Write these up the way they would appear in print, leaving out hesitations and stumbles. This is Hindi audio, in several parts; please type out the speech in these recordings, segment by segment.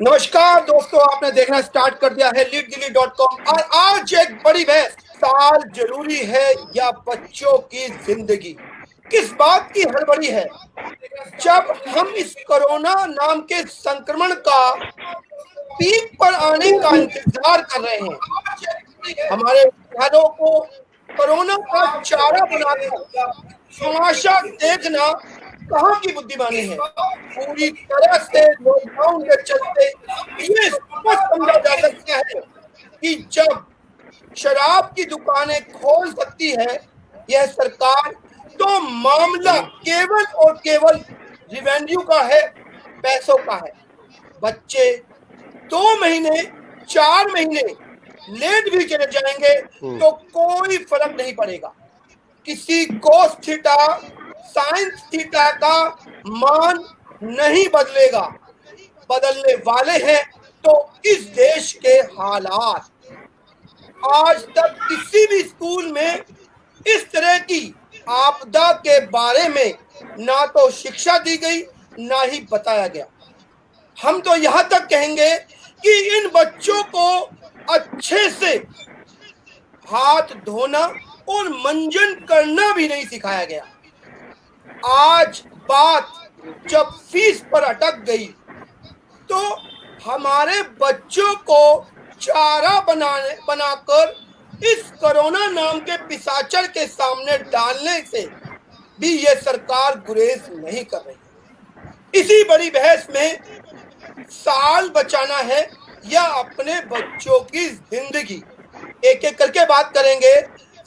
नमस्कार दोस्तों, आपने देखना स्टार्ट कर दिया है leaddiल्ली.com और आज एक बड़ी बहस, साल जरूरी है या बच्चों की जिंदगी। किस बात की हड़बड़ी है? जब हम इस कोरोना नाम के संक्रमण का पीक पर आने का इंतजार कर रहे हैं, हमारे घरों को कोरोना का चारा बनाकर तमाशा देखना कहाँ की बुद्धिमानी है। पूरी तरह से लॉकडाउन के चलते ये स्पष्ट समझा जा सकता है कि जब शराब की दुकानें खोल सकती है यह सरकार, तो मामला केवल और केवल रिवेन्यू का है, पैसों का है। बच्चे 2 महीने 4 महीने लेट भी चले जाएंगे तो कोई फर्क नहीं पड़ेगा। किसी कोस थीटा साइंस थीटा का मान नहीं बदलेगा। बदलने वाले हैं तो इस देश के हालात। आज तक किसी भी स्कूल में इस तरह की आपदा के बारे में ना तो शिक्षा दी गई, ना ही बताया गया। हम तो यहां तक कहेंगे कि इन बच्चों को अच्छे से हाथ धोना और मंजन करना भी नहीं सिखाया गया। आज बात जब फीस पर अटक गई तो हमारे बच्चों को चारा बनाकर इस कोरोना नाम के पिशाचर के सामने डालने से भी ये सरकार गुरेज नहीं कर रही। इसी बड़ी बहस में साल बचाना है या अपने बच्चों की जिंदगी, एक एक करके बात करेंगे।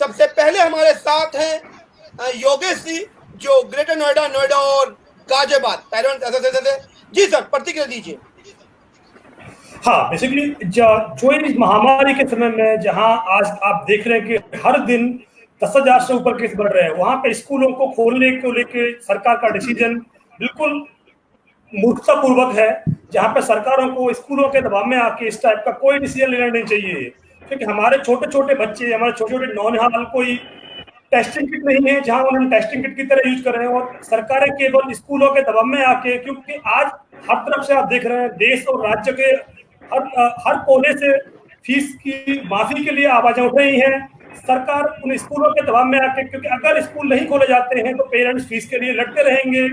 सबसे पहले हमारे साथ हैं योगेश जी, जो ग्रेटर नोएडा और गाजियाबाद पेरेंट्स एसोसिएशन। जी सर, प्रतिक्रिया दीजिए। हाँ, बेसिकली जो इस महामारी के समय में जहां आज आप देख रहे हैं कि हर दिन 10,000 से ऊपर केस बढ़ रहे हैं, वहां पे स्कूलों को खोलने को लेके सरकार का डिसीजन बिल्कुल मूर्खतापूर्वक है। जहां पे सरकारों को स्कूलों के दबाव में आके इस टाइप का कोई डिसीजन लेना नहीं चाहिए, क्योंकि हमारे छोटे छोटे बच्चे, हमारे छोटे छोटे नौनिहाल कोई टेस्टिंग किट नहीं है जहां उन्होंने टेस्टिंग किट की तरह यूज कर रहे हैं, और सरकारें केवल स्कूलों के दबाव में आके, क्योंकि आज हर तरफ से आप देख रहे हैं देश और राज्य के हर कोने से फीस की माफी के लिए आवाजें उठ रही हैं। सरकार उन स्कूलों के दबाव में आके, क्योंकि अगर स्कूल नहीं खोले जाते हैं तो पेरेंट्स फीस के लिए लड़ते रहेंगे।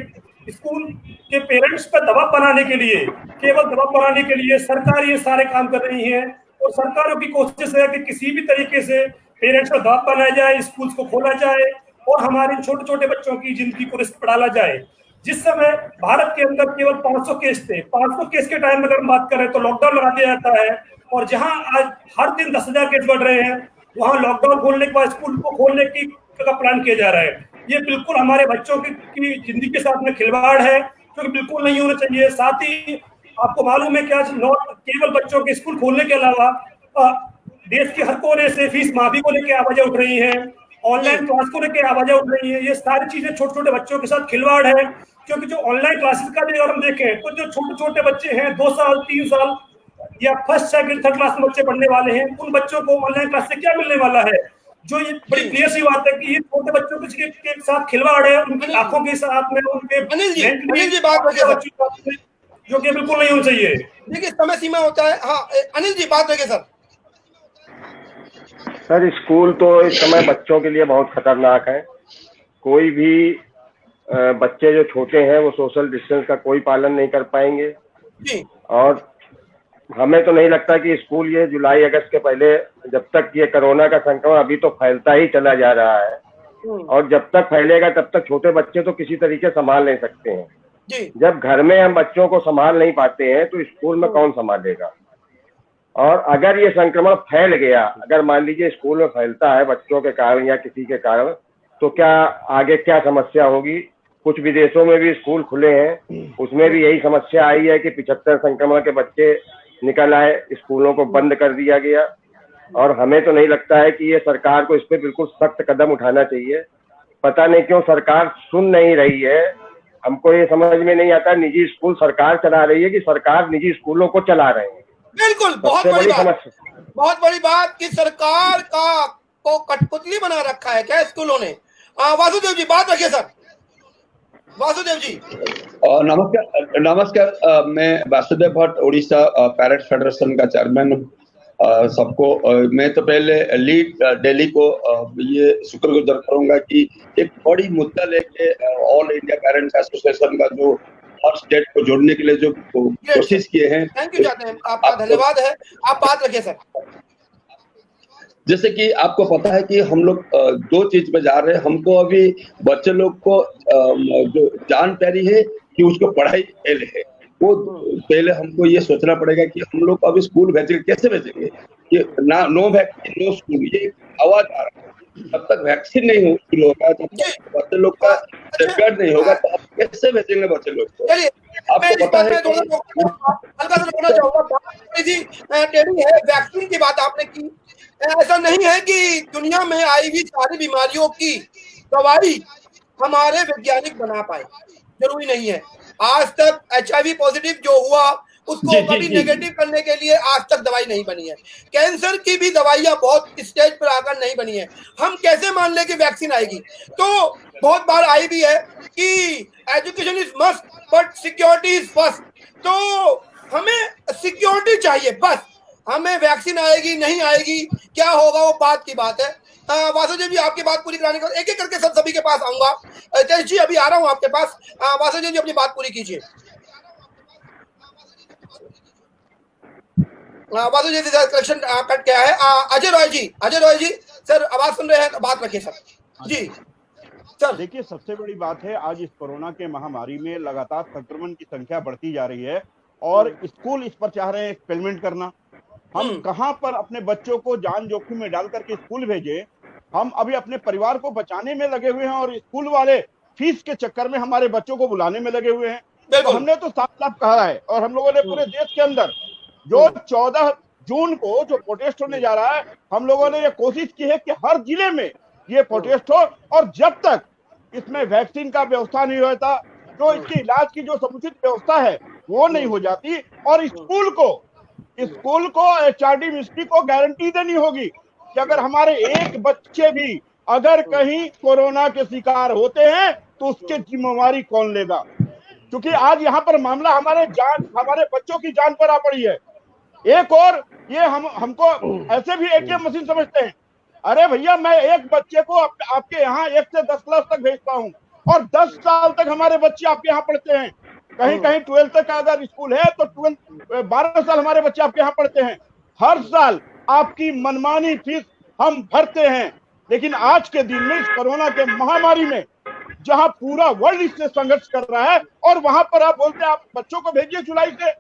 स्कूल के पेरेंट्स पर दबाव बनाने के लिए, केवल दबाव बनाने के लिए सरकार ये सारे काम कर रही है, और सरकारों की कोशिश है कि किसी भी तरीके से पेरेंट्स पर दबाव बनाया जाए, स्कूल्स को खोला जाए और हमारे छोटे छोटे बच्चों की जिंदगी को रिस्क पर डाला जाए। जिस समय भारत के अंदर केवल 500 केस थे, 500 केस के टाइम में अगर हम बात करें तो लॉकडाउन लगा दिया जाता है, और जहां आज हर दिन 10,000 केस बढ़ रहे हैं, वहां लॉकडाउन खोलने के बाद स्कूल को खोलने का प्लान किया जा रहा है। ये बिल्कुल हमारे बच्चों की जिंदगी के साथ में खिलवाड़ है, जो कि बिल्कुल नहीं होना चाहिए। साथ ही आपको मालूम है कि आज नॉट केवल बच्चों के स्कूल खोलने के अलावा देश के हर कोने से फीस माफी को लेकर आवाजें उठ रही हैं, ऑनलाइन क्लास को लेकर आवाजें उठ रही हैं। ये सारी चीजें छोटे छोटे बच्चों के साथ खिलवाड़ है, क्योंकि जो ऑनलाइन क्लासेस का भी अगर हम देखें तो जो छोटे छोटे बच्चे हैं, 2 साल 3 साल या फर्स्ट सेकंड थर्ड क्लास में बच्चे पढ़ने वाले हैं, उन बच्चों को ऑनलाइन क्लास से क्या मिलने वाला है? जो ये बड़ी क्लियर सी बात है कि ये छोटे बच्चों के साथ खिलवाड़ है, उनकी आंखों के साथ में, उनके अनिल जी बात रखिए, जो कि बिल्कुल नहीं होना चाहिए। देखिए समय सीमा होता है। हाँ अनिल जी बात रखिए सर। सर, स्कूल तो इस समय बच्चों के लिए बहुत खतरनाक है। कोई भी बच्चे जो छोटे हैं वो सोशल डिस्टेंस का कोई पालन नहीं कर पाएंगे जी। और हमें तो नहीं लगता कि स्कूल ये जुलाई अगस्त के पहले, जब तक ये कोरोना का संक्रमण अभी तो फैलता ही चला जा रहा है, और जब तक फैलेगा तब तक छोटे बच्चे तो किसी तरीके संभाल नहीं सकते हैं जी। जब घर में हम बच्चों को संभाल नहीं पाते हैं तो स्कूल में कौन संभालेगा? और अगर ये संक्रमण फैल गया, अगर मान लीजिए स्कूल में फैलता है बच्चों के कारण या किसी के कारण, तो क्या आगे क्या समस्या होगी? कुछ विदेशों में भी स्कूल खुले हैं, उसमें भी यही समस्या आई है कि 75 संक्रमण के बच्चे निकल आए, स्कूलों को बंद कर दिया गया। और हमें तो नहीं लगता है कि ये सरकार को इस पर बिल्कुल सख्त कदम उठाना चाहिए। पता नहीं क्यों सरकार सुन नहीं रही है। हमको ये समझ में नहीं आता, निजी स्कूल सरकार चला रही है कि सरकार निजी स्कूलों को चला रहे हैं। बिल्कुल, बहुत बड़ी बात कि सरकार को कठपुतली बना रखा है क्या स्कूलों ने। वासुदेव जी बात रखिए सर। वासुदेव जी। नमस्कार नमस्कार, मैं वासुदेव भट्ट, उड़ीसा पैरेंट्स फेडरेशन का चेयरमैन हूँ। सबको मैं तो पहले लीड दिल्ली को ये शुक्रगुजार करूंगा कि एक बड़ी मुद्दा लेके ऑल इंडिया पेरेंट्स एसोसिएशन का जो हर स्टेट को जोड़ने के लिए जो कोशिश किए हैं। थैंक यू जाते हैं, आपका धन्यवाद है। आप बात रखिए सर। जैसे कि आपको पता है कि हम लोग दो चीज में जा रहे हैं। हमको अभी बच्चे लोग को जो जान प्यारी है कि उसको पढ़ाई पहले है, वो पहले हमको ये सोचना पड़ेगा कि हम लोग अभी स्कूल भेजेंगे, कैसे भेजेंगे कि ना नो वैक्सीन नो स्कूल, ये आवाज आ रहा है। जब तक वैक्सीन नहीं शुरू होगा, जब तक बच्चे लोग का सेफगार्ड नहीं होगा, तो आप कैसे भेजेंगे बच्चे लोग को? आपको पता है हल्का सा बोलना चाहूंगा, बात टेढ़ी है। वैक्सीन की बात आपने की, ऐसा नहीं है कि दुनिया में आई हुई सारी बीमारियों की दवाई हमारे वैज्ञानिक बना पाए, जरूरी नहीं है। आज तक HIV पॉजिटिव जो हुआ उसको कभी नेगेटिव करने के लिए आज तक दवाई नहीं बनी है। कैंसर की भी दवाइयां बहुत स्टेज पर आकर नहीं बनी है। हम कैसे मान ले कि वैक्सीन आएगी? तो बहुत बार आई भी है कि education is must but security is first. तो हमें सिक्योरिटी चाहिए, बस। हमें वैक्सीन आएगी नहीं आएगी क्या होगा वो बात की बात है। वासुदेव जी, आपकी बात पूरी कराने के बाद एक एक करके सभी के पास आऊंगा। तेज जी, अभी आ रहा हूं आपके पास। वासुदेव जी, अपनी बात पूरी कीजिए। वासुदेव जी कलेक्शन कट गया है। अजय रॉय जी सर, आवाज सुन रहे हैं तो बात रखिए सर। जी सर। देखिए, सबसे बड़ी बात है, आज इस कोरोना के महामारी में लगातार संक्रमण की संख्या बढ़ती जा रही है और स्कूल इस पर चाह रहे हैं एक्सपेरिमेंट करना। हम कहां पर अपने बच्चों को जान जोखिम में डाल करके स्कूल भेजें? हम अभी अपने परिवार को बचाने में लगे हुए हैं और स्कूल वाले फीस के चक्कर में हमारे बच्चों को बुलाने में लगे हुए हैं। तो हमने तो साफ साफ कहा है, और हम लोगों ने पूरे देश के अंदर जो 14 जून को जो प्रोटेस्ट होने जा रहा है, हम लोगों ने ये कोशिश की है कि हर जिले में ये प्रोटेस्ट हो, और जब तक इसमें वैक्सीन का व्यवस्था नहीं होता, जो इसके इलाज की जो समुचित व्यवस्था है वो नहीं हो जाती, और स्कूल को HRD मिनिस्ट्री को गारंटी देनी होगी कि अगर हमारे एक बच्चे भी अगर कहीं कोरोना के शिकार होते हैं तो उसकी जिम्मेवारी कौन लेगा? क्योंकि आज यहाँ पर मामला हमारे बच्चों की जान पर आ पड़ी है। एक और ये हमको ऐसे भी ATM मशीन समझते हैं। अरे भैया, मैं एक बच्चे को आपके यहाँ 1 से 10 क्लास तक भेजता हूँ, और 10 साल तक हमारे बच्चे आपके यहाँ पढ़ते हैं। कहीं 12 तक का अगर स्कूल है तो 12 साल हमारे बच्चे आपके यहाँ पढ़ते हैं। हर साल आपकी मनमानी फीस हम भरते हैं, लेकिन आज के दिन में इस कोरोना के महामारी में जहां पूरा वर्ल्ड इससे संघर्ष कर रहा है, और वहां पर आप बोलते हैं आप बच्चों को भेजिए जुलाई से।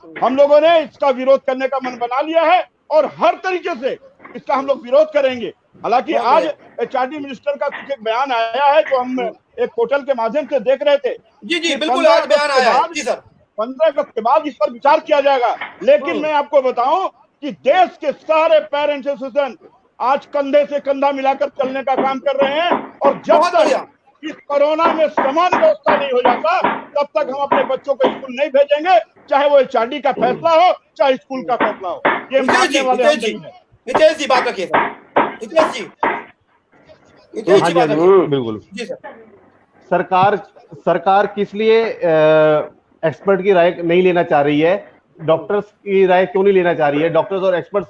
हम लोगों ने इसका विरोध करने का मन बना लिया है और हर तरीके से इसका हम लोग विरोध करेंगे। हालांकि आज HRD मिनिस्टर का कुछ एक बयान आया है जो हम एक पोर्टल के माध्यम से देख रहे थे। जी बिल्कुल, आज बयान आया है। जी सर, 15 अगस्त के बाद इस पर विचार किया जाएगा। लेकिन मैं आपको बताऊं कि देश के सारे पेरेंट्स एसोसिएशन आज कंधे से कंधा मिलाकर चलने का काम कर रहे हैं, और जब तक इस कोरोना में समान व्यवस्था नहीं हो जाता तब तक हम अपने बच्चों को स्कूल नहीं भेजेंगे, चाहे वो HRD का फैसला हो चाहे स्कूल का फैसला हो। ये मानने वाले हम नहीं हैं। हितेश जी बात रखिए सर। हितेश जी बात रखिए। बिल्कुल जी सर। सरकार किस लिए एक्सपर्ट की राय नहीं लेना चाह रही है? डॉक्टर्स की राय क्यों नहीं लेना चाह रही है? डॉक्टर्स और एक्सपर्ट्स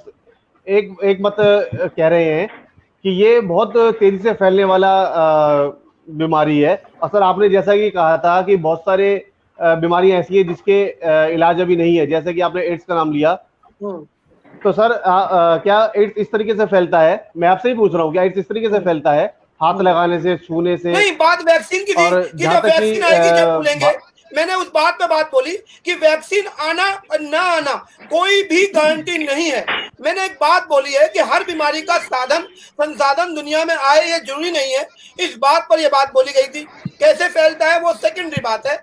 एक मत कह रहे हैं कि ये बहुत तेजी से फैलने वाला बीमारी है। और सर, आपने जैसा कि कहा था कि बहुत सारे बीमारियां ऐसी है जिसके इलाज अभी नहीं है, जैसे कि आपने एड्स का नाम लिया। तो सर, क्या एड्स इस तरीके से फैलता है? मैं आपसे ही पूछ रहा हूँ, क्या एड्स इस तरीके से फैलता है? हाथ लगाने से, छूने से? नहीं, बात वैक्सीन की थी कि जब वैक्सीन आएगी जब खुलेंगे। मैंने उस बात पे बात बोली कि वैक्सीन आना और ना आना कोई भी गारंटी नहीं है। मैंने एक बात बोली है कि हर बीमारी का संसाधन दुनिया में आए ये जरूरी नहीं है। इस बात पर यह बात बोली गई थी। कैसे फैलता है वो सेकेंडरी बात है।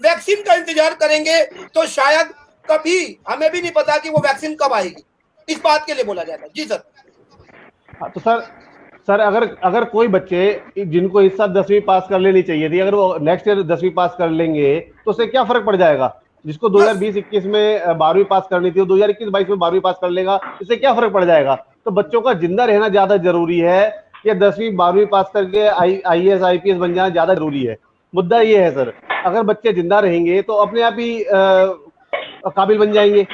वैक्सीन का इंतजार करेंगे तो शायद कभी हमें भी नहीं पता कि वो वैक्सीन कब आएगी। इस बात के लिए बोला जाता है। जी सर। तो सर अगर कोई बच्चे जिनको इस साल 10वीं पास कर लेनी चाहिए थी, अगर वो नेक्स्ट ईयर 10वीं पास कर लेंगे तो उससे क्या फर्क पड़ जाएगा? जिसको 2020-21 में 12वीं पास करनी थी, वो 2021-22 में 12वीं पास कर लेगा, इससे क्या फर्क पड़ जाएगा? तो बच्चों का जिंदा रहना ज्यादा जरूरी है या 10वीं 12वीं पास करके IAS IPS बन जाना ज्यादा जरूरी है? मुद्दा ये है सर, अगर बच्चे जिंदा रहेंगे तो अपने आप ही काबिल बन जाएंगे।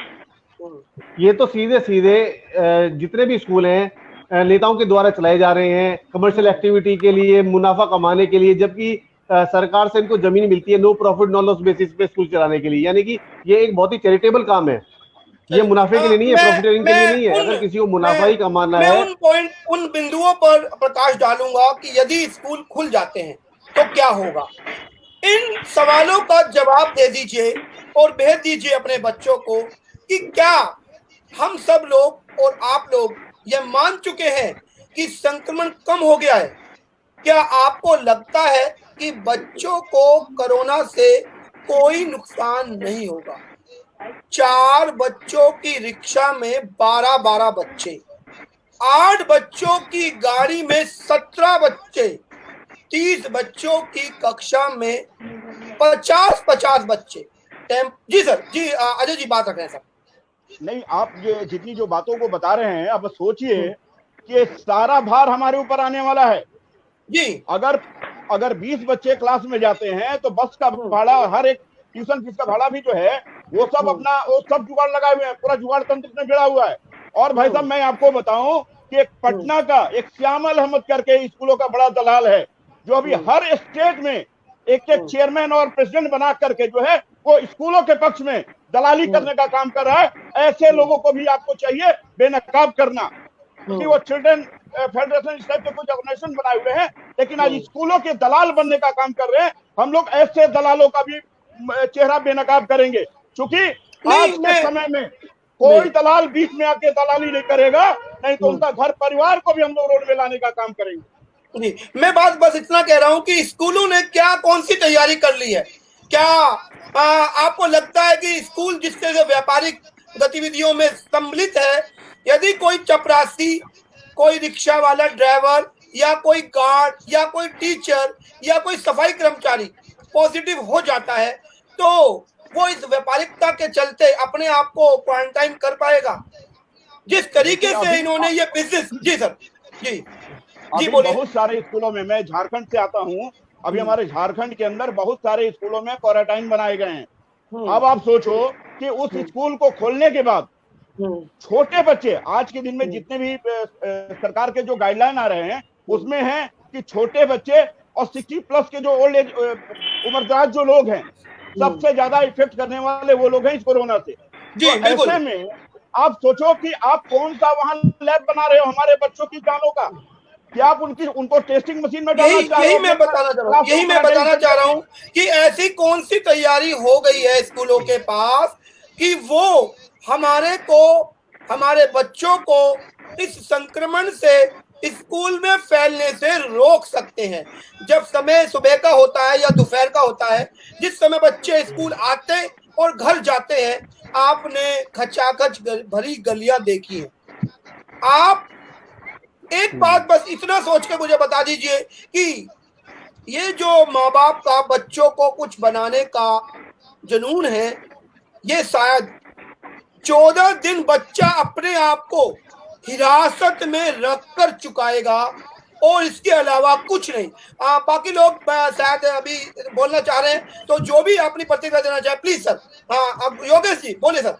ये तो सीधे सीधे जितने भी स्कूल हैं नेताओं के द्वारा चलाए जा रहे हैं कमर्शियल एक्टिविटी के लिए, मुनाफा कमाने के लिए, जबकि सरकार से इनको जमीन मिलती है no profit no loss basis पे स्कूल चलाने के लिए। यानी कि ये एक बहुत ही चैरिटेबल काम है, ये मुनाफे के लिए नहीं है, प्रॉफिटिंग के लिए नहीं है। अगर किसी को मुनाफा ही कमाना है, उन बिंदुओं पर प्रकाश डालूंगा कि यदि स्कूल खुल जाते हैं तो क्या होगा। इन सवालों का जवाब दे दीजिए और भेज दीजिए अपने बच्चों को कि क्या हम सब लोग और आप लोग ये मान चुके हैं कि संक्रमण कम हो गया है। क्या आपको लगता है कि बच्चों को कोरोना से कोई नुकसान नहीं होगा? 4 बच्चों की रिक्शा में 12 बच्चे, 8 बच्चों की गाड़ी में 17 बच्चे, 30 बच्चों की कक्षा में 50 बच्चे। जी सर, जी अजय जी बात रख रहे हैं सर। नहीं, आप ये जितनी जो बातों को बता रहे हैं, अब सोचिए कि सारा भार हमारे ऊपर आने वाला है जी। अगर 20 बच्चे क्लास में जाते हैं तो बस का भाड़ा, हर एक ट्यूशन फीस का भाड़ा भी जो है वो सब जुगाड़ लगाए हुए हैं, पूरा जुगाड़ तंत्र में भिड़ा हुआ है। और भाई साहब मैं आपको बताऊं कि एक पटना का एक श्यामल अहमद करके स्कूलों का बड़ा दलाल है, जो अभी हर स्टेट में एक चेयरमैन और प्रेसिडेंट बना करके जो है वो स्कूलों के पक्ष में दलाली करने का काम कर रहा है। ऐसे लोगों को भी आपको चाहिए बेनकाब करना, क्योंकि वो चिल्ड्रन फेडरेशन इस टाइप के कुछ ऑर्गेनाइजेशन बनाए हुए हैं, लेकिन आज स्कूलों के दलाल बनने का काम कर रहे हैं। हम लोग ऐसे दलालों का भी चेहरा बेनकाब करेंगे, क्योंकि आज के समय में कोई दलाल बीच में आके दलाली नहीं करेगा, नहीं तो उनका घर परिवार को भी हम लोग रोड में लाने का काम करेंगे। जी, मैं बस इतना कह रहा हूं कि स्कूलों ने क्या कौन सी तैयारी कर ली है। क्या आपको लगता है कि स्कूल जिस तरह से व्यापारिक गतिविधियों में सम्मिलित है, यदि कोई चपरासी, कोई रिक्शा वाला ड्राइवर या कोई गार्ड या कोई टीचर या कोई सफाई कर्मचारी पॉजिटिव हो जाता है, तो वो इस व्यापारिकता के चलते अपने आप को क्वारंटाइन कर पाएगा? जिस तरीके से इन्होंने ये बिजनेस। जी सर, जी बोलिए। बहुत सारे स्कूलों में, मैं झारखंड से आता हूँ, अभी हमारे झारखंड के अंदर बहुत सारे स्कूलों में क्वारंटाइन बनाए गए हैं। अब आप सोचो कि उस स्कूल को खोलने के बाद छोटे बच्चे, आज के दिन में जितने भी सरकार के जो गाइडलाइन आ रहे हैं उसमें है कि छोटे बच्चे और 60+ के जो ओल्ड एज उम्रदराज जो लोग हैं, सबसे ज्यादा इफेक्ट करने वाले वो लोग हैं इस कोरोना से। जी, तो ऐसे में आप सोचो कि आप कौन सा वहां लैब बना रहे हो हमारे बच्चों की जानों का, क्या आप उनको टेस्टिंग मशीन में डालना चाह रहे हो? यही मैं बताना चाह रहा हूं कि ऐसी कौन सी तैयारी हो गई है स्कूलों के पास कि वो हमारे बच्चों को इस संक्रमण से स्कूल में फैलने से रोक सकते हैं। जब समय सुबह का होता है या दोपहर का होता है, जिस समय बच्चे स्कूल आते और घर जाते हैं, आपने खचाखच भरी गलियां देखी है। आप एक बात बस इतना सोच के मुझे बता दीजिए कि ये जो माँ बाप का बच्चों को कुछ बनाने का जुनून है, ये शायद 14 दिन बच्चा अपने आप को हिरासत में रखकर चुकाएगा और इसके अलावा कुछ नहीं। बाकी लोग शायद अभी बोलना चाह रहे हैं, तो जो भी अपनी प्रतिक्रिया देना चाहे प्लीज सर। अब योगेश जी बोले सर।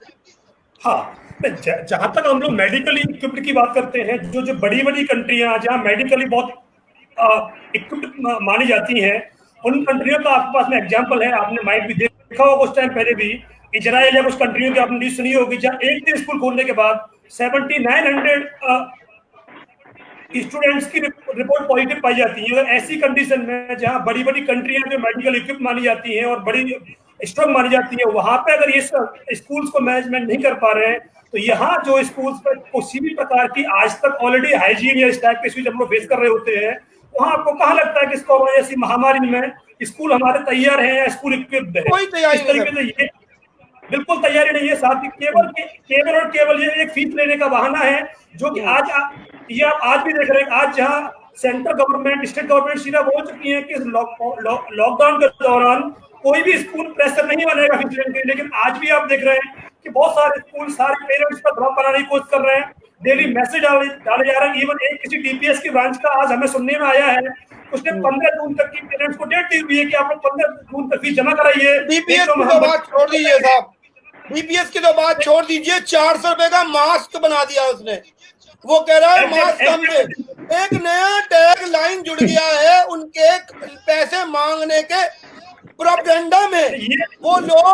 हाँ, जहां तक हम लोग मेडिकली इक्विप्ड की बात करते हैं, जो बड़ी बड़ी कंट्रियां जहां मेडिकली बहुत इक्विप्ड मानी जाती हैं, उन कंट्रियों का आपके पास में एग्जांपल है। आपने माइट भी देखा होगा उस टाइम पहले भी, इजराइल या कुछ कंट्रियों की आपने न्यूज सुनी होगी जहां एक दिन स्कूल खोलने के बाद 7900 स्टूडेंट्स की रिपोर्ट पॉजिटिव पाई जाती है। अगर ऐसी कंडीशन में जहां बड़ी बड़ी कंट्रियां जो मेडिकल इक्विप मानी जाती हैं और बड़ी स्ट्रॉन्ग मानी जाती है, वहां पे अगर ये स्कूल्स को मैनेजमेंट नहीं कर पा रहे हैं, तो यहाँ जो स्कूल्स पर किसी भी प्रकार की आज तक ऑलरेडी हाइजीन या इस टाइप के इश्यूज हम लोग फेस कर रहे होते हैं, वहाँ आपको कहाँ लगता है कि इस कोरोना जैसी महामारी में स्कूल हमारे तैयार हैं या स्कूल इक्विप्ड है? कोई तैयारी इस तरीके से ये बिल्कुल तैयारी नहीं है। साथ ही केवल ये एक फीस लेने का बहाना है, जो कि आज आप आज भी देख रहे हैं। आज जहां सेंट्रल गवर्नमेंट, स्टेट गवर्नमेंट सीधा बोल चुकी है कि लॉकडाउन के दौरान कोई भी स्कूल प्रेशर नहीं बनेगा फीस लेने के लिए, लेकिन आज भी आप देख रहे हैं कि बहुत सारे स्कूल सारे पेरेंट्स का दबाव बनाने की कोशिश कर रहे हैं। डेली मैसेज डाले जा रहे हैं। इवन एक किसी डीपीएस की ब्रांच का आज हमें सुनने में आया है, उसने 15 जून तक की पेरेंट्स को डेट दी हुई है कि आप लोग 15 जून तक फीस जमा कराइए। डीपीएस की तो बात छोड़ दीजिए साहब, डीपीएस की तो बात छोड़ दीजिए, 400 रुपए का मास्क बना दिया उसने। वो कह रहा है मास्क हम दे। एक नया टैग लाइन जुड़ गया है उनके पैसे मांगने के प्रोपेगेंडा में। वो लोग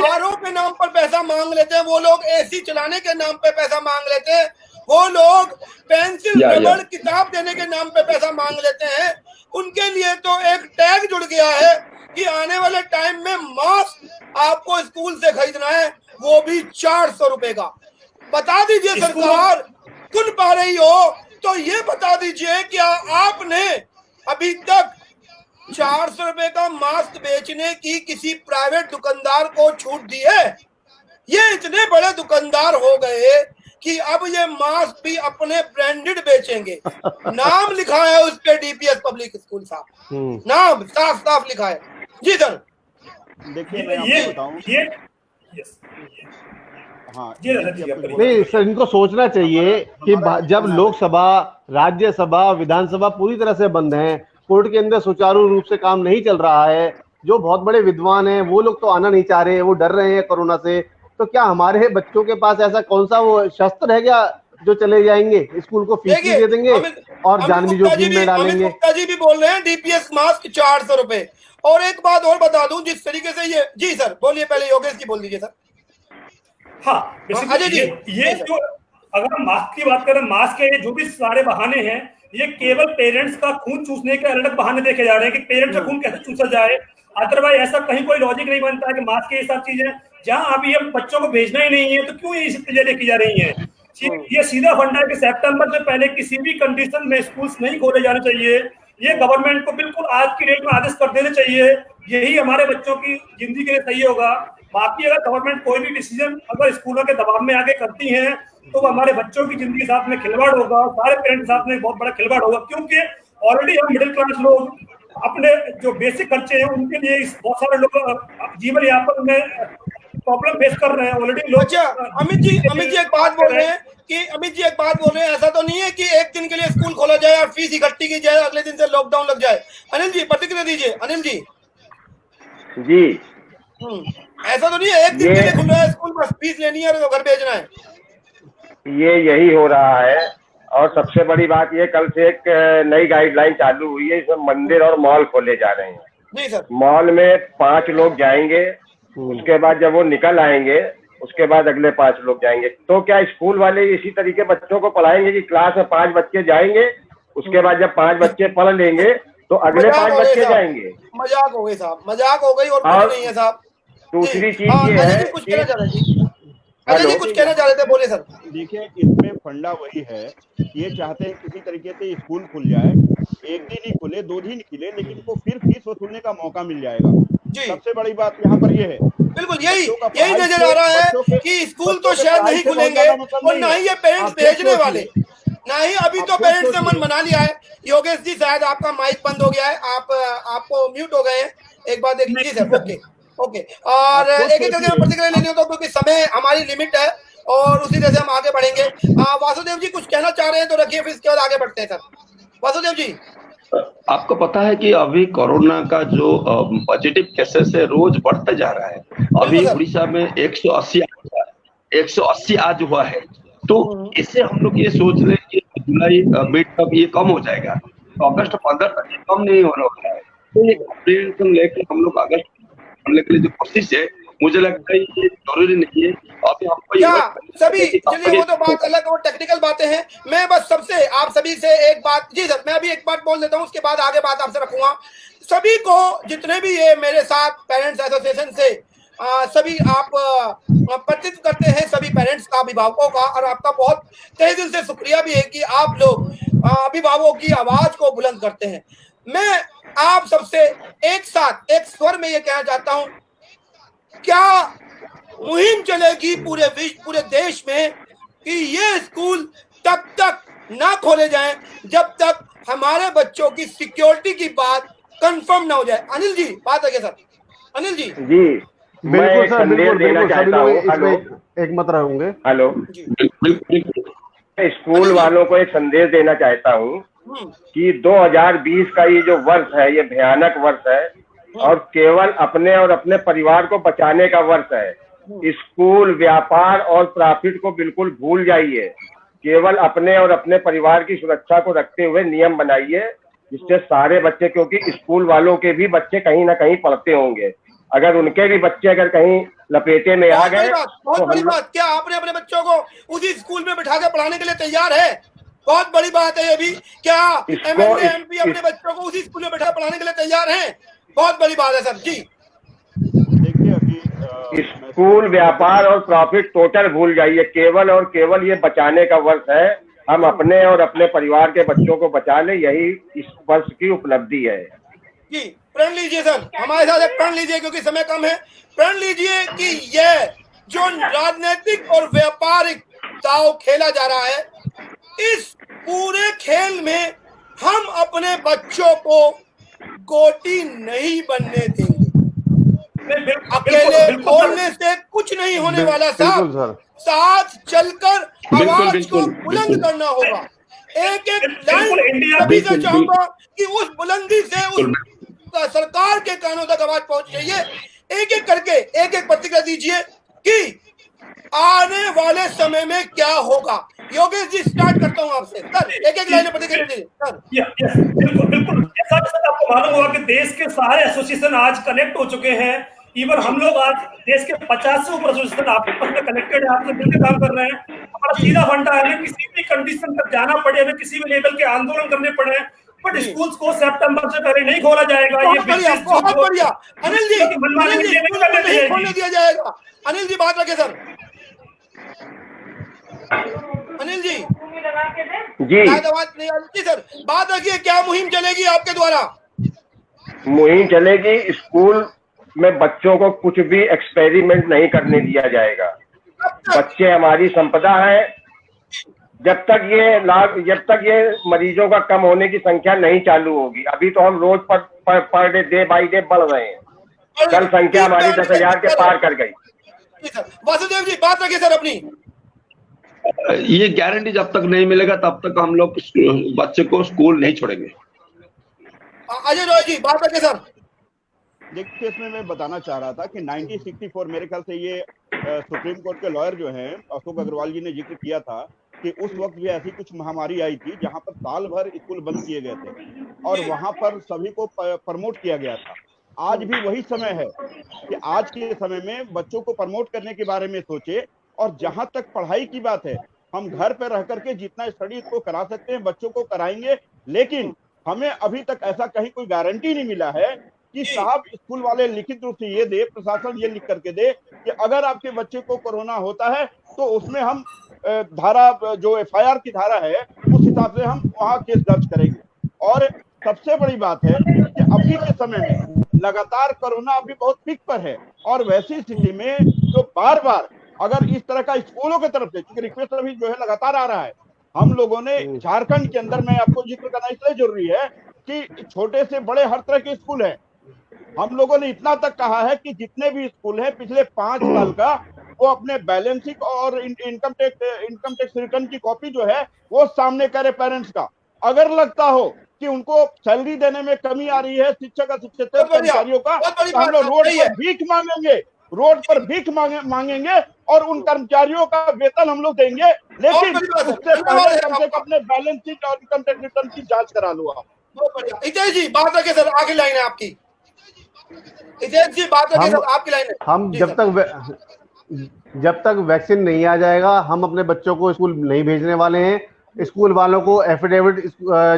आरओ के नाम पर पैसा मांग लेते हैं, वो लोग एसी चलाने के नाम पे पैसा मांग लेते हैं, वो लोग पेंसिल रबड़ किताब देने के नाम पे पैसा मांग लेते हैं। उनके लिए तो एक टैग जुड़ गया है कि आने वाले टाइम में मास्क आपको स्कूल से खरीदना है, वो भी 400 रुपए का। बता दीजिए सरकार, सुन पा रही हो तो ये बता दीजिए क्या आपने अभी तक 400 रुपए का मास्क बेचने की किसी प्राइवेट दुकानदार को छूट दी है? ये इतने बड़े दुकानदार हो गए कि अब ये मास्क भी अपने ब्रांडेड बेचेंगे। नाम लिखा है उस पे डीपीएस पब्लिक स्कूल साहब, नाम साफ साफ लिखा है। जी सर। देखिए मैं आपको बताऊं, हाँ नहीं सर, इनको सोचना चाहिए कि जब लोकसभा, राज्यसभा, विधानसभा पूरी तरह से बंद हैं, कोर्ट के अंदर सुचारू रूप से काम नहीं चल रहा है, जो बहुत बड़े विद्वान हैं वो लोग तो आना नहीं चाह रहे, वो डर रहे हैं कोरोना से, तो क्या हमारे बच्चों के पास ऐसा कौन सा वो शस्त्र है क्या जो चले जाएंगे, स्कूल को फीस भी दे देंगे और जान भी जोखिम में डालेंगे? अमित गुप्ता जी भी बोल रहे हैं डीपीएस मास्क 400 रुपए। और एक बात और बता दूं, जिस तरीके से ये, जी सर बोलिए, पहले योगेश जी बोल दीजिए सर। हाँ अजय जी, ये जो अगर हम मास्क की बात करें, मास्क के जो भी सारे बहाने हैं, ये केवल पेरेंट्स का खून चूसने के अलग बहाने देखे जा रहे हैं कि पेरेंट्स का खून कैसे चूसा जाए। अदरवाइज ऐसा कहीं कोई लॉजिक नहीं बनता है कि मास्क के सब चीजें जहां अभी हम बच्चों को भेजना ही नहीं है तो क्यों ये चीजें की जा रही है? ये सीधा फंडा है कि सितंबर से पहले किसी भी कंडीशन में स्कूल नहीं खोले जाने चाहिए। ये गवर्नमेंट को बिल्कुल आज की डेट में आदेश कर देने चाहिए, यही हमारे बच्चों की जिंदगी के लिए सही होगा। बाकी अगर गवर्नमेंट कोई भी डिसीजन अगर स्कूलों के दबाव में आगे करती है तो वो हमारे बच्चों की जिंदगी के साथ में खिलवाड़ होगा, सारे पेरेंट्स के साथ में बहुत बड़ा खिलवाड़ होगा, क्योंकि ऑलरेडी हम मिडिल क्लास लोग अपने जो बेसिक खर्चे हैं उनके लिए बहुत सारे लोग जीवन यापन में प्रॉब्लम फेस कर रहे हैं ऑलरेडी लोग। अच्छा अमित जी एक बात बोल रहे हैं ऐसा तो नहीं है कि एक दिन के लिए स्कूल खोला जाए और फीस इकट्ठी की जाए, अगले दिन से लॉकडाउन लग जाए? अनिल जी प्रतिक्रिया दीजिए। अनिल जी। जी ऐसा तो नहीं है एक दिन के लिए खुल रहा है स्कूल, बस फीस लेनी है और घर भेजना है? यही हो रहा है। और सबसे बड़ी बात ये, कल से एक नई गाइडलाइन चालू हुई है, इसमें मंदिर और मॉल खोले जा रहे हैं। जी सर। मॉल में 5 लोग जाएंगे, उसके बाद जब वो निकल आएंगे उसके बाद अगले 5 लोग जाएंगे। तो क्या स्कूल वाले इसी तरीके बच्चों को पढ़ाएंगे कि क्लास में 5 बच्चे जाएंगे, उसके बाद जब 5 बच्चे पढ़ लेंगे तो अगले 5 बच्चे जाएंगे? मजाक हो गई साहब, मजाक हो गई और कुछ नहीं है साहब। दूसरी चीज ये है, कुछ कहना चाह रहे थे, अजय जी कुछ कहना चाह रहे थे, बोलिए सर। देखिए इसमें फंडा वही है, ये चाहते हैं किसी तरीके से स्कूल खुल जाए, एक दिन ही खुले 2 दिन खुले, लेकिन को फिर फीस वसूलने का मौका मिल जाएगा। सबसे बड़ी बात यहाँ पर ये है, बिल्कुल यही नजर आ रहा है कि स्कूल तो शायद नहीं खुलेंगे और ना ही ये पेरेंट्स भेजने वाले, ना ही अभी तो पेरेंट्स ने मन बना लिया है। योगेश जी शायद आपका माइक बंद हो गया है, आपको म्यूट हो गए हैं, एक बार देख लीजिए सर। ओके और एक एक करके प्रतिक्रिया लेनी होगा क्योंकि समय हमारी लिमिट है और उसी तरह से हम आगे बढ़ेंगे। वासुदेव जी कुछ कहना चाह रहे हैं तो रखिए, फिर इसके बाद आगे बढ़ते हैं सर। वासुदेव जी, आपको पता है कि अभी कोरोना का जो पॉजिटिव केसेस है रोज बढ़ता जा रहा है। अभी उड़ीसा में 180 आज हुआ है, तो इससे हम लोग ये सोच रहे हैं कि जुलाई मिड तक ये कम हो जाएगा, तो अगस्त 15 तक ये कम नहीं होने वाला है। तो ये कॉम्प्रिहेंशन लेकर हम लोग अगस्त करने के लिए जो कोशिश है, मुझे लगता है ये जरूरी नहीं है। अभी हमको सभी चलिए वो तो बात अलग और टेक्निकल बातें हैं। मैं बस सबसे आप सभी से एक बात, जी सर मैं अभी एक बात बोल देता हूँ, उसके बाद आगे बात आपसे रखूंगा। सभी को जितने भी ये मेरे साथ पेरेंट्स एसोसिएशन से सभी आप प्रतिनिधित्व करते हैं, सभी पेरेंट्स का, अभिभावकों का, और आपका बहुत तहे दिल से शुक्रिया भी है कि आप लोग अभिभावकों की आवाज को बुलंद करते हैं। मैं आप सबसे एक साथ एक स्वर में ये कहना चाहता हूँ, क्या मुहिम चलेगी पूरे देश में कि ये स्कूल तब तक ना खोले जाएं जब तक हमारे बच्चों की सिक्योरिटी की बात कंफर्म ना हो जाए? अनिल जी बात है क्या सर? अनिल जी। जी बिल्कुल सर, बिल्कुल सभी लोग इसमें एक मत रहेंगे। हेलो, स्कूल वालों को एक संदेश देना चाहता हूँ कि 2020 का ये जो वर्ष है, ये भयानक वर्ष है और केवल अपने और अपने परिवार को बचाने का वर्ष है। स्कूल, व्यापार और प्रॉफिट को बिल्कुल भूल जाइए। केवल अपने और अपने परिवार की सुरक्षा को रखते हुए नियम बनाइए, जिससे सारे बच्चे, क्योंकि स्कूल वालों के भी बच्चे कहीं ना कहीं पढ़ते होंगे, अगर उनके भी बच्चे अगर कहीं लपेटे में आ गए बहुत बड़ी बात, क्या आपने अपने बच्चों को उसी स्कूल में बिठा के पढ़ाने के लिए तैयार है? बहुत बड़ी बात है ये भी। क्या एमएलए एमपी अपने बच्चों को उसी स्कूल में बिठा पढ़ाने के लिए तैयार हैं? बहुत बड़ी बात है सर जी। देखिए अभी स्कूल, व्यापार और प्रॉफिट टोटल भूल जाइए। केवल और केवल ये बचाने का वर्ष है। हम अपने और अपने परिवार के बच्चों को बचा ले, यही इस वर्ष की उपलब्धि है जी। प्रण लीजिए सर, हमारे साथ एक प्रण लीजिए क्योंकि समय कम है। प्रण लीजिए कि यह जो राजनीतिक और व्यापारिक दांव खेला जा रहा है, इस पूरे खेल में हम अपने बच्चों को गोटी नहीं बनने देंगे। अकेले बोलने से कुछ नहीं होने वाला साहब, साथ चलकर आवाज को बुलंद करना होगा। एक एक लाइन सभी से चाहूंगा कि उस बुलंदी से उस सरकार के कानों तक आवाज पहुंच चाहिए। एक एक करके एक एक प्रतिक्रिया दीजिए कि आने वाले समय में क्या होगा। योगेश जी, स्टार्ट करता हूं आपसे सर, एक एक लाइन में प्रतिक्रिया दीजिए सर। बिल्कुल बिल्कुल, जैसा आपको मालूम होगा कि देश के सारे एसोसिएशन आज कनेक्ट हो चुके हैं। इवन हम लोग आज देश के 50 से ऊपर एसोसिएशन आपस में कनेक्टेड है, आपसे मिलकर काम कर रहे हैं। हमारा सीधा फंडा है, किसी भी कंडीशन तक जाना पड़े, हमें किसी भी लेवल के आंदोलन करने पड़े, बट स्कूल्स को सितंबर से पहले नहीं खोला जाएगा। ये बहुत बढ़िया अनिल जी, नहीं खोलने दिया जाएगा। अनिल जी बात रखे सर। अनिल जी जी, आवाज नहीं आ रही सर, बात रखिए। क्या मुहिम चलेगी आपके द्वारा? मुहिम चलेगी, स्कूल में बच्चों को कुछ भी एक्सपेरिमेंट नहीं करने दिया जाएगा। बच्चे हमारी संपदा है। जब तक ये मरीजों का कम होने की संख्या नहीं चालू होगी, अभी तो हम रोज पर डे बाई डे बढ़ रहे हैं। कल संख्या हमारी 10,000 के पार कर गई। वासुदेव जी बात रखिए सर अपनी। ये गारंटी जब तक नहीं मिलेगा तब तक हम लोग बच्चे को स्कूल नहीं छोड़ेंगे। अजय रॉय जी बात रखिए सर। देखिए, इसमें मैं बताना चाह रहा था कि 1964 मेरे ख्याल से ये सुप्रीम कोर्ट के लॉयर जो हैं अशोक अग्रवाल जी ने जिक्र किया था कि उस वक्त भी ऐसी कुछ महामारी आई थी जहां पर साल भर स्कूल बंद किए गए थे और वहां पर सभी को प्रमोट किया गया था। आज भी वही समय है कि आज के समय में बच्चों को प्रमोट करने के बारे में सोचे। और जहां तक पढ़ाई की बात है, हम घर पर रह करके जितना स्टडी को करा सकते हैं बच्चों को कराएंगे, लेकिन हमें अभी तक ऐसा कहीं कोई गारंटी नहीं मिला है कि साहब स्कूल वाले लिखित रूप से ये दे, प्रशासन ये लिख करके दे कि अगर आपके बच्चे को कोरोना होता है तो उसमें हम धारा, जो FIR की धारा है, उस हिसाब से हम वहां केस दर्ज करेंगे। और सबसे बड़ी बात है कि अभी के समय में लगातार कोरोना अभी बहुत पीक पर है और वैसी स्थिति में जो बार बार अगर इस तरह का स्कूलों की तरफ से, क्योंकि रिक्वेस्ट अभी जो है लगातार आ रहा है, हम लोगों ने झारखंड के अंदर, मैं आपको जिक्र करना इसलिए जरूरी है कि छोटे से बड़े हर तरह के स्कूल हैं। हम लोगों ने इतना तक कहा है कि जितने भी स्कूल हैं पिछले 5 साल का वो अपने बैलेंस शीट और इनकम टैक्स रिटर्न की कॉपी जो है वो सामने करे पेरेंट्स का। अगर लगता हो कि उनको सैलरी देने में कमी आ रही है शिक्षक और शिक्षकेतर कर्मचारियों का, तो हम लोग रोड पर भीख मांगेंगे और उन कर्मचारियों का वेतन हम लोग देंगे, लेकिन उससे पहले कम से कम अपने बैलेंस शीट और इनकम टैक्स रिटर्न की जांच करा लो आप। बहुत बढ़िया। हितेश जी बात रखिए सर, आखिरी लाइन है आपकी। हितेश जी बात रखिए सर, आपकी लाइन है। हम जब तक वैक्सीन नहीं आ जाएगा, हम अपने बच्चों को स्कूल नहीं भेजने वाले हैं। स्कूल वालों को एफिडेविट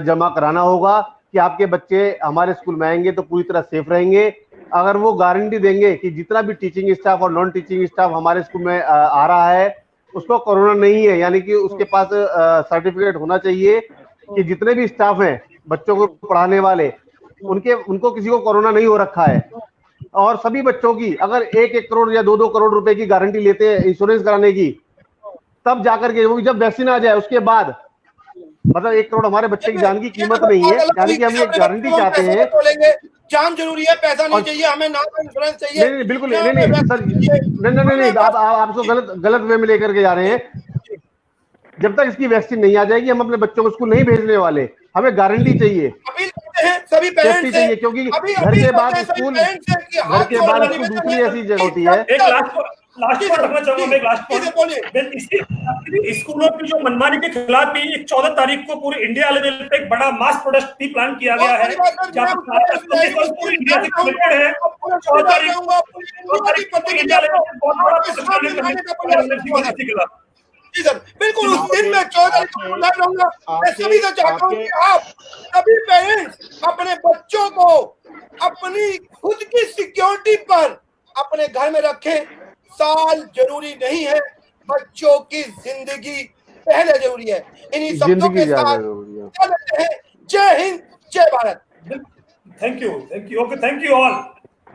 जमा कराना होगा कि आपके बच्चे हमारे स्कूल में आएंगे तो पूरी तरह सेफ रहेंगे। अगर वो गारंटी देंगे कि जितना भी टीचिंग स्टाफ और नॉन टीचिंग स्टाफ हमारे स्कूल में आ रहा है उसको कोरोना नहीं है, यानी कि उसके पास सर्टिफिकेट होना चाहिए कि जितने भी स्टाफ हैं बच्चों को पढ़ाने वाले, उनको किसी को कोरोना नहीं हो रखा है। और सभी बच्चों की अगर 1-1 करोड़ या 2-2 करोड़ रुपए की गारंटी लेते हैं इंश्योरेंस कराने की, तब जाकर के वो जब वैक्सीन आ जाए उसके बाद, मतलब 1 करोड़ हमारे बच्चे की जान की कीमत नहीं है, यानी कि हम ये गारंटी चाहते हैं। जान जरूरी है, पैसा नहीं चाहिए हमें, ना इंश्योरेंस चाहिए। नहीं बिल्कुल नहीं सर, नहीं आपको गलत वे में लेकर के जा रहे हैं। जब तक इसकी वैक्सीन नहीं आ जाएगी हम अपने बच्चों को स्कूल नहीं भेजने वाले। हमें गारंटी चाहिए, अपील करते हैं सभी पेरेंट्स से, चाहिए, क्योंकि घर के बाद स्कूल दूसरी ऐसी जगह होती है। एक लास्ट पॉइंट रखना चाहूंगा मैं, लास्ट पॉइंट, स्कूलों की जो मनमानी के खिलाफ भी 14 तारीख को पूरे इंडिया लेवल पे एक बड़ा मास प्रोटेस्ट भी प्लान किया गया है, पूरी इंडिया से कनेक्टेड है। 14 तारीख को इंडिया लेवल पे बहुत बड़ा प्रोटेस्ट है। जी सर, बिल्कुल उस दिन में 14 तारीख को लाइव रहूंगा। मैं सभी से चाहता हूँ कि आप सभी पेरेंट्स अपने बच्चों को अपनी खुद की सिक्योरिटी पर अपने घर में रखें। साल जरूरी नहीं है, बच्चों की जिंदगी पहले जरूरी है। इन्हीं शब्दों के साथ चलते हैं। जय हिंद, जय Bharat. Thank you, okay, thank you all.